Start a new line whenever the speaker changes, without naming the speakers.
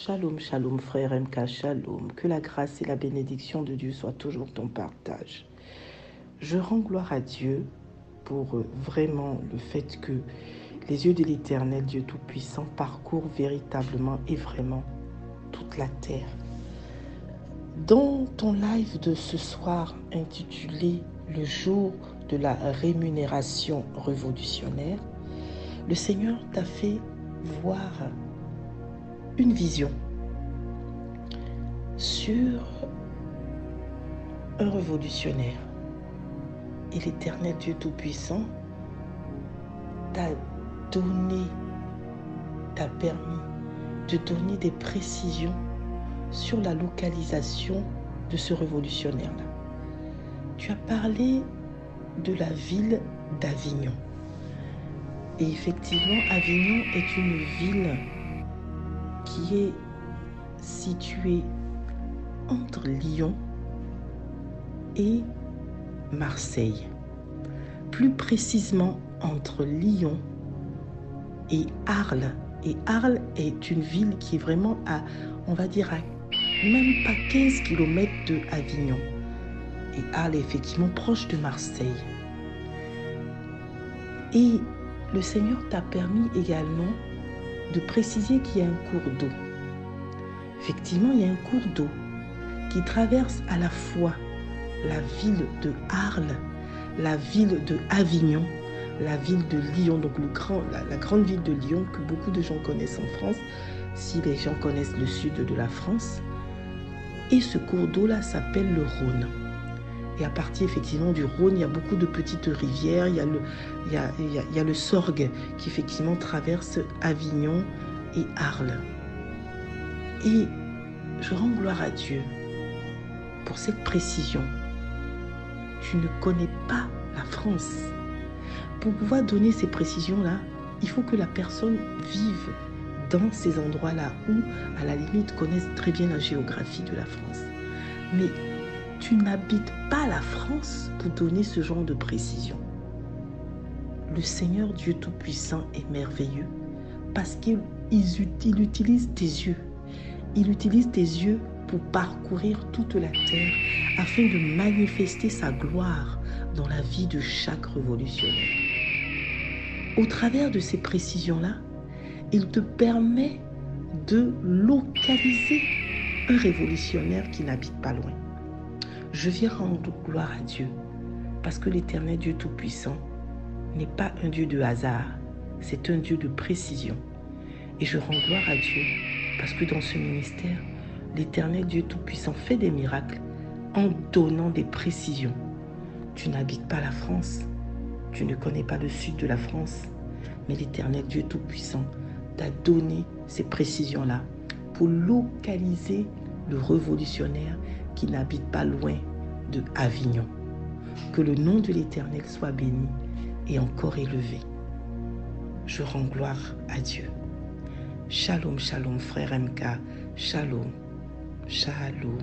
Shalom, shalom, frère MK, shalom. Que la grâce et la bénédiction de Dieu soient toujours ton partage. Je rends gloire à Dieu pour vraiment le fait que les yeux de l'Éternel, Dieu Tout-Puissant, parcourent véritablement et vraiment toute la terre. Dans ton live de ce soir intitulé « Le jour de la rémunération révolutionnaire », le Seigneur t'a fait voir une vision sur un révolutionnaire. Et l'Éternel Dieu Tout-Puissant t'a permis de donner des précisions sur la localisation de ce révolutionnaire-là. Tu as parlé de la ville d'Avignon. Et effectivement, Avignon est une ville qui est située entre Lyon et Marseille. Plus précisément entre Lyon et Arles. Et Arles est une ville qui est vraiment à, on va dire, à même pas 15 km de Avignon. Et Arles est effectivement proche de Marseille. Et le Seigneur t'a permis également de préciser qu'il y a un cours d'eau. Effectivement, il y a un cours d'eau qui traverse à la fois la ville de Arles, la ville de Avignon, la ville de Lyon, donc la grande ville de Lyon que beaucoup de gens connaissent en France, si les gens connaissent le sud de la France. Et ce cours d'eau-là s'appelle le Rhône. Et à partir effectivement du Rhône, il y a beaucoup de petites rivières, il y a le Sorgue qui effectivement traverse Avignon et Arles. Et je rends gloire à Dieu pour cette précision. Tu ne connais pas la France. Pour pouvoir donner ces précisions-là, il faut que la personne vive dans ces endroits-là où, à la limite, connaissent très bien la géographie de la France. Mais tu n'habites pas la France pour donner ce genre de précision. Le Seigneur Dieu Tout-Puissant est merveilleux parce qu'il utilise tes yeux. Il utilise tes yeux pour parcourir toute la terre afin de manifester sa gloire dans la vie de chaque révolutionnaire. Au travers de ces précisions-là, il te permet de localiser un révolutionnaire qui n'habite pas loin. Je viens rendre gloire à Dieu parce que l'Éternel Dieu Tout-Puissant n'est pas un Dieu de hasard, c'est un Dieu de précision. Et je rends gloire à Dieu parce que dans ce ministère, l'Éternel Dieu Tout-Puissant fait des miracles en donnant des précisions. Tu n'habites pas la France, tu ne connais pas le sud de la France, mais l'Éternel Dieu Tout-Puissant t'a donné ces précisions-là pour localiser le révolutionnaire qui n'habite pas loin de Avignon. Que le nom de l'Éternel soit béni et encore élevé. Je rends gloire à Dieu. Shalom, shalom, frère MK. Shalom, shalom.